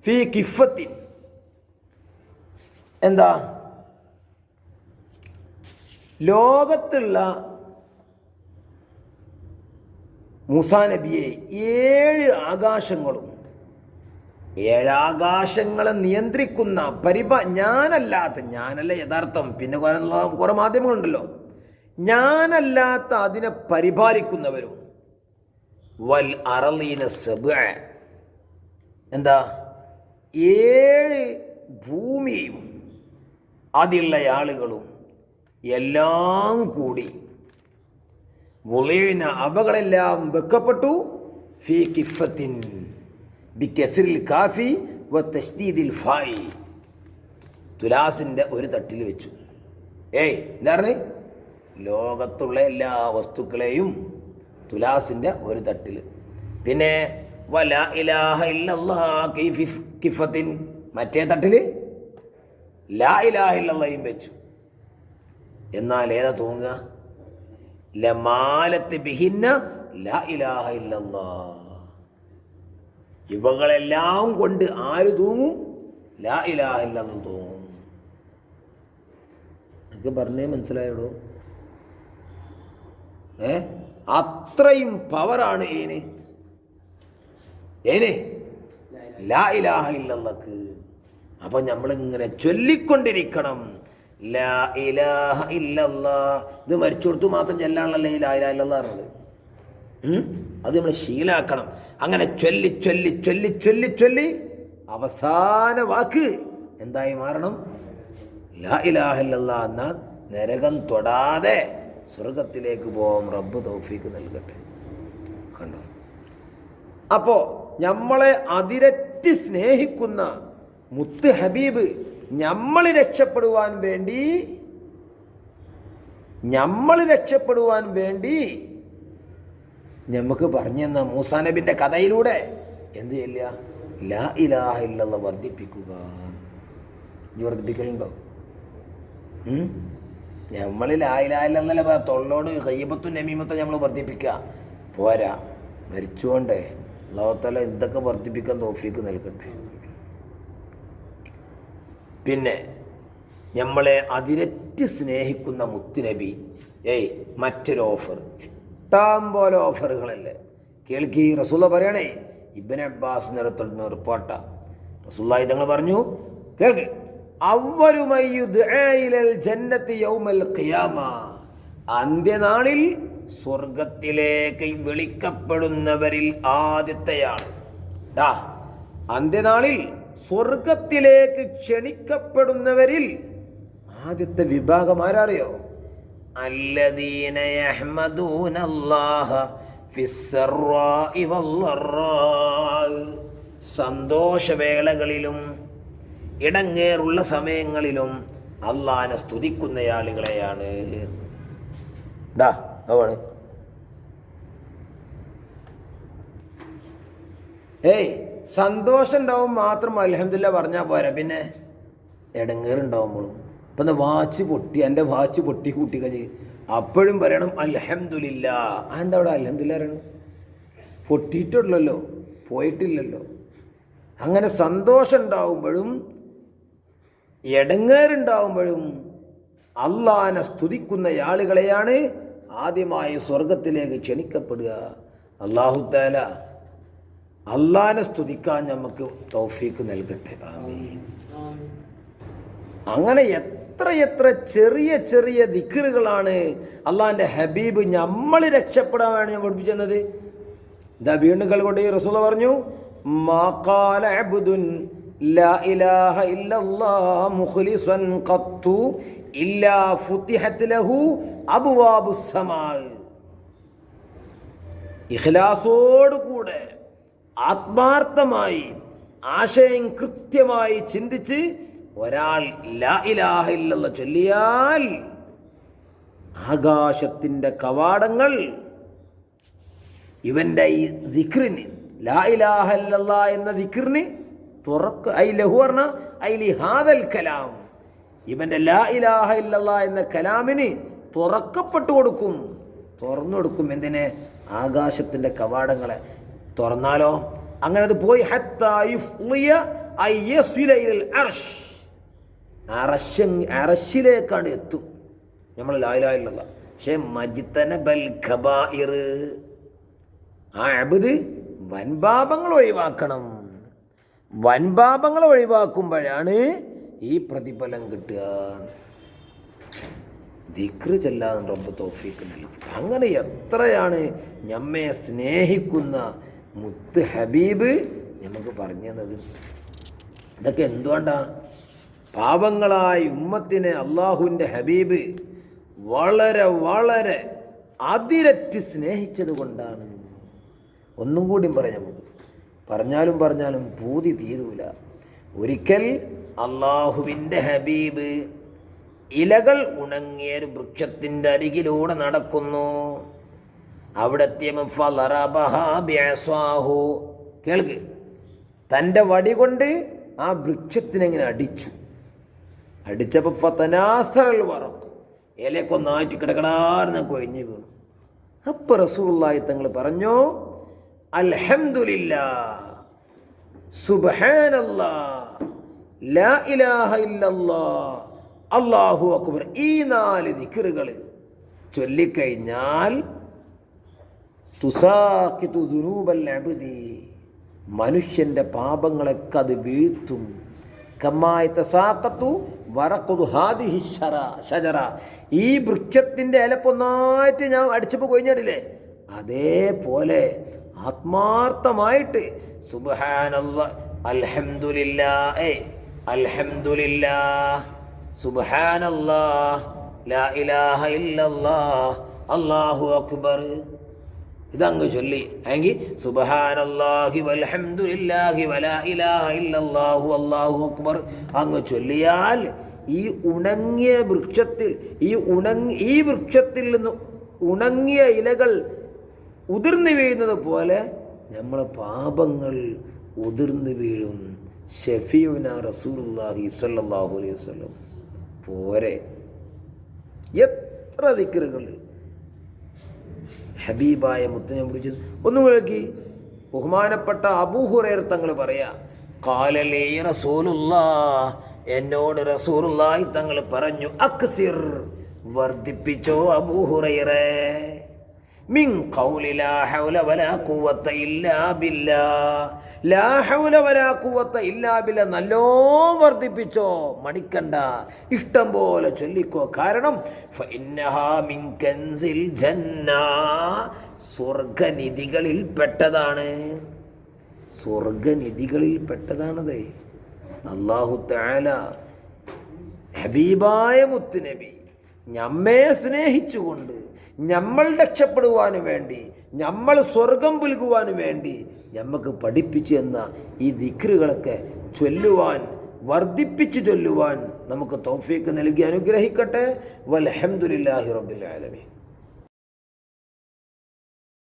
ഫീ കിഫത്തിൻ. എന്താ? ലോകത്തുള്ള മൂസാ നബിയെ 7 ആകാശങ്ങളും 7 ആകാശങ്ങളെ നിയന്ത്രിക്കുന്ന ഞാനല്ല യഥാർത്ഥം, പിന്നെ കുറെ മാധ്യമങ്ങളുണ്ടല്ലോ, ഞാനല്ലാത്ത അതിനെ പരിപാലിക്കുന്നവരും, വൽ അറളീന സബ്അ, എന്താ 7 ഭൂമിയും അതിലുള്ള ആളുകളും എല്ലാം കൂടി വുളീന അവകളെല്ലാം വെക്കപ്പെട്ടു ഫീ കിഫത്തിൻ ബികസ്രിൽ കാഫി വ തശ്ദീദിൽ ഫായി, തുലാസിൻ്റെ ഒരു തട്ടിൽ വെച്ചു. എന്താ പറഞ്ഞേ? ലോകത്തുള്ള എല്ലാ വസ്തുക്കളെയും തുലാസിൻ്റെ ഒരു തട്ടിൽ. പിന്നെ വലാ ഇലാഹ ഇല്ലല്ലാഹ് കിഫത്തിൻ, മറ്റേ തട്ടിൽ ലാ ഇലാഹ ഇല്ലല്ലാഹയും വെച്ചു. എന്നാൽ ഏതാ തൂങ്ങുക? ലമാലത്ത് ബിഹിന്ന ലാ ഇലാഹ ഇല്ലല്ലാഹ്. ഇവകളെല്ലാം കൊണ്ട് ആര് തൂങ്ങും? ലാ ഇലാഹ ഇല്ലല്ലാഹ് തൂങ്ങും. എനിക്ക് പറഞ്ഞേ മനസ്സിലായോടോ? അത്രയും പവറാണ് ഏന് ലാ ഇലാഹ ഇല്ലല്ലാഹ്. അപ്പൊ നമ്മളിങ്ങനെ ചൊല്ലിക്കൊണ്ടിരിക്കണം, ലാ ഇലാഹ ഇല്ലല്ലാഹ്. ഇത് മരിച്ചു കൊടുത്തു മാത്രം ചെല്ലാണല്ലേ ലാ ഇലാഹ ഇല്ലല്ലാഹ് പറഞ്ഞത്. അത് നമ്മൾ ശീലാക്കണം. അങ്ങനെ ചൊല്ലി ചൊല്ലി ചൊല്ലി ചൊല്ലി ചൊല്ലി അവസാന വാക്ക് എന്തായി മാറണം? ലാ ഇലാഹ ഇല്ലല്ലാഹ്. എന്നാൽ നരകം തൊടാതെ സ്വർഗത്തിലേക്ക് പോകാം. റബ്ബ് തൗഫീക്ക് നൽകട്ടെ. കണ്ടോ? അപ്പോൾ നമ്മളെ അതിരറ്റ് സ്നേഹിക്കുന്ന മുത്ത് ഹബീബ് നമ്മൾ രക്ഷപ്പെടുവാൻ വേണ്ടി നമുക്ക് പറഞ്ഞു തന്ന മൂസാ നബിൻ്റെ കഥയിലൂടെ എന്ത് ചെയ്യില്ല? ലാ ഇലാഹ ഇല്ലല്ലാഹ് വർദ്ധിപ്പിക്കുക. വർദ്ധിപ്പിക്കലുണ്ടോ? നമ്മൾ ലാ ഇലാഹ ഇല്ലല്ലാഹ് തൊള്ളോട് ഗൈബത്തും നമീമത്തും നമ്മൾ വർദ്ധിപ്പിക്കുക പോരാ. മരിച്ചുകൊണ്ടേ അല്ലാഹു തആല എന്തൊക്കെ വർദ്ധിപ്പിക്കാൻ തൗഫീക്ക് നൽകട്ടെ. പിന്നെ നമ്മളെ അതിരറ്റ് സ്നേഹിക്കുന്ന മുത്തുനബി മറ്റൊരു ഓഫർ, ഇഷ്ടം പോലെ ഓഫറുകളല്ലേ. കേൾക്കി, റസൂലുള്ളാഹി പറയണേ, ഇബ്നു അബ്ബാസ് നിരത്തുന്ന റിപ്പോർട്ടാ. റസൂലുള്ളാഹി തങ്ങൾ പറഞ്ഞു, കേൾക്ക്, അവ്വലു മൻ യുദ്ആ ഇലൽ ജന്നത്തി യൗമൽ ഖിയാമ, അന്ത്യനാളിൽ സ്വർഗത്തിലേക്ക് വിളിക്കപ്പെടുന്നവരിൽ ആദ്യത്തെയാൾ. അന്ത്യനാളിൽ സ്വർഗത്തിലേക്ക് ക്ഷണിക്കപ്പെടുന്നവരിൽ ആദ്യത്തെ വിഭാഗം ആരറിയോ? അല്ലദീന യഹ്മദൂനല്ലാഹ ഫിസ്സറാഇ വല്ലറാഇ, സന്തോഷവേളകളിലും ഇടങ്ങേറുള്ള സമയങ്ങളിലും അള്ളാഹനെ സ്തുതിക്കുന്ന ആളുകളെയാണ്. സന്തോഷം ഉണ്ടാവും മാത്രം അൽഹംദുലില്ലാ പറഞ്ഞാൽ പോരാ, പിന്നെ ഇടങ്ങേറുണ്ടാവുമ്പോഴും. ഇപ്പം വാച്ച് പൊട്ടി, എൻ്റെ വാച്ച് പൊട്ടി കൂട്ടിക്ക അപ്പോഴും പറയണം അൽഹംദുലില്ലാ. എന്താ അവിടെ അൽഹംദുലില്ലാ പറയണം? പൊട്ടിയിട്ടുള്ളല്ലോ, പോയിട്ടില്ലല്ലോ. അങ്ങനെ സന്തോഷം ഉണ്ടാവുമ്പോഴും ഇടങ്ങേറുണ്ടാവുമ്പോഴും അള്ളാഹനെ സ്തുതിക്കുന്ന ആളുകളെയാണ് ആദ്യമായി സ്വർഗത്തിലേക്ക് ക്ഷണിക്കപ്പെടുക. അല്ലാഹു തആല അള്ളാഹനെ സ്തുതിക്കാൻ നമുക്ക് തൗഫീക്ക് നൽകട്ടെ. ആമീൻ. അങ്ങനെ എത്ര ചെറിയ ചെറിയ ദിക്റുകളാണ് അള്ളാഹിൻ്റെ ഹബീബ് നമ്മൾ രക്ഷപ്പെടാൻ വേണ്ടി ഞാൻ പഠിപ്പിച്ചത്. ഇതാ വീണ്ടും കൊണ്ട് റസൂൽ പറഞ്ഞു, മാ ഖാല അബ്ദുൻ ലാ ഇലാഹ ഇല്ലല്ലാഹ് മുഖ്ലിസൻ ഖത്തു ഇല്ലാ ഫുതിഹത് ലഹു അബ്വാബുസ് സമാ. ഇഖ്ലാസോടുകൂടെ ആത്മാർത്ഥമായി ആശയം കൃത്യമായി ചിന്തിച്ച് ഒരാൾ ലാ ഇലാഹ ഇല്ലല്ലാഹ് ചൊല്ലിയാൽ ആകാശത്തിൻ്റെ കവാടങ്ങൾ ഇവൻ്റെ ഈ ദിക്റിന്, ലാ ഇലാഹ ഇല്ലല്ലാഹ് എന്ന ദിക്റിന് ലഹു പറഞ്ഞ ഐലി ഹാദൽ കലാം, ഇവൻ്റെ ലാ ഇലാഹ ഇല്ലല്ലാഹ് എന്ന കലാമിന് തുറക്കപ്പെട്ടു കൊടുക്കും, തുറന്നു കൊടുക്കും. എന്തിനെ? ആകാശത്തിൻ്റെ കവാടങ്ങളെ തുറന്നാലോ. അങ്ങനെ അത് പോയി ഹത്താ യുഫ്ളിയ അയ്യസ്വില ഇലൽ അർശ്, അറശിലേക്കാണ് എത്തും നമ്മൾ ലാ ഇലാഹ ഇല്ലല്ലാഹ്. പക്ഷേ മജ്തനബൽ ഖബായിർ, ആ അബ്ദ് വൻപാപങ്ങൾ ഒഴിവാക്കണം. വൻപാപങ്ങൾ ഒഴിവാക്കുമ്പോഴാണ് ഈ പ്രതിഫലം കിട്ടുക. ദിക്റ് ചെല്ലാൻ റബ്ബ് തൗഫീഖ് നൽകും. അങ്ങനെ എത്രയാണ് നമ്മെ സ്നേഹിക്കുന്ന മുത്ത് ഹബീബ് നമുക്ക് പറഞ്ഞു തന്നത്. ഇതൊക്കെ എന്തുകൊണ്ടാ? പാവങ്ങളായ ഉമ്മത്തിനെ അള്ളാഹുവിൻ്റെ ഹബീബ് വളരെ വളരെ അതിരറ്റ് സ്നേഹിച്ചത് കൊണ്ടാണ്. ഒന്നും കൂടി പറയാം, പറഞ്ഞാലും പൂതി തീരൂല. ഒരിക്കൽ അള്ളാഹുവിൻ്റെ ഹബീബ് ഇലകൾ ഉണങ്ങിയ ഒരു വൃക്ഷത്തിൻ്റെ അരികിലൂടെ നടക്കുന്നു. അവിടെ കേൾക്ക്, തൻ്റെ വടി കൊണ്ട് ആ വൃക്ഷത്തിനെങ്ങനെ അടിച്ചു. അടിച്ചപ്പോൾ ഫതനാസറൽ വറഖ്, ഇലക്കൊന്നായിട്ട് കിടക്കടാർന്ന് കൊഴിഞ്ഞു വീണു. അപ്പോൾ റസൂലുള്ളാഹി തങ്ങൾ പറഞ്ഞു, അൽഹംദുലില്ലാഹ്, സുബ്ഹാനല്ലാഹ്, ലാ ഇലാഹ ഇല്ലല്ലാഹ്, അല്ലാഹു അക്ബർ. ഈ 4 ദിക്റുകൾ ചൊല്ലിക്കഴിഞ്ഞാൽ തുസാഖിതു ദുനൂബൽ അബ്ദി, മനുഷ്യൻ്റെ പാപങ്ങളൊക്കെ അത് വീഴ്ത്തും. കമ്മായി തസാഖത്തു വറഖു ഹാദിഹി ഷജറ, ഈ വൃക്ഷത്തിൻ്റെ ഇലപ്പൊന്നായിട്ട് ഞാൻ അടിച്ചപ്പോൾ കൊഴിഞ്ഞിട്ടില്ലേ, അതേപോലെ ആത്മാർത്ഥമായിട്ട് സുബ്ഹാനല്ലാഹ്, അൽഹംദുലില്ലാഹ്, അൽഹംദുലില്ലാഹ്, സുബ്ഹാനല്ലാഹ്, ലാ ഇലാഹ ഇല്ലല്ലാഹ്, അല്ലാഹു അക്ബർ, ഇതങ്ങ് ചൊല്ലി. അല്ലെങ്കിൽ സുബ്ഹാനല്ലാഹി വൽഹംദുലില്ലാഹി വലാ ഇലാഹ ഇല്ലല്ലാഹു അല്ലാഹു അക്ബർ അങ്ങ് ചൊല്ലിയാൽ ഈ ഉണങ്ങിയ വൃക്ഷത്തിൽ ഈ വൃക്ഷത്തിൽ നിന്ന് ഉണങ്ങിയ ഇലകൾ ഉതിർന്നു വീഴുന്നത് പോലെ നമ്മളെ പാപങ്ങൾ ഉതിർന്നു വീഴും. ഷഫീഉന റസൂലുള്ളാഹി സ്വല്ലല്ലാഹു അലൈഹി വസല്ലം. പോരെ, എത്ര ദിക്റുകൾ ഹബീബായ മുത്തിനെ വിളിച്ചത്. ഒന്ന് കേൾക്കി, ബഹുമാനപ്പെട്ട അബൂ ഹുറൈറ തങ്ങൾ പറയാ, ഖാലലി റസൂലുള്ളാഹ്, എന്നോട് റസൂലുള്ളാഹി തങ്ങൾ പറഞ്ഞു, അക്സിർ, വർദ്ധിപ്പിച്ചോ അബൂ ഹുറൈറ, മിൻ ഖൗലി ലാ ഹൗല വലാ ഖുവത ഇല്ലാ ബില്ലാഹ്, ലാ ഹൗല വലാ ഖുവത ഇല്ലാ ബില്ലാഹ് നല്ലോ വർദ്ധിപ്പിച്ചോ, മടിക്കണ്ട, ഇഷ്ടം പോലെ ചൊല്ലിക്കോ. കാരണം ഫഇന്നഹാ മിൻ കൻസിൽ ജന്ന, സ്വർഗനിധികളിൽ പെട്ടതാണ്, സ്വർഗനിധികളിൽ പെട്ടതാണത്. അല്ലാഹു തആല ഹബീബായ മുത്തുനബി നമ്മെ സ്നേഹിച്ചുകൊണ്ട് നമ്മൾ രക്ഷപ്പെടുവാനും വേണ്ടി, നമ്മൾ സ്വർഗം പുൽകുവാനും വേണ്ടി നമുക്ക് പഠിപ്പിച്ചു എന്ന ഈ ദിക്റുകളൊക്കെ ചൊല്ലുവാൻ, വർദ്ധിപ്പിച്ചു ചൊല്ലുവാൻ നമുക്ക് തൗഫീഖ് നൽകി അനുഗ്രഹിക്കട്ടെ. വൽഹംദുലില്ലാഹി റബ്ബിൽ ആലമീൻ.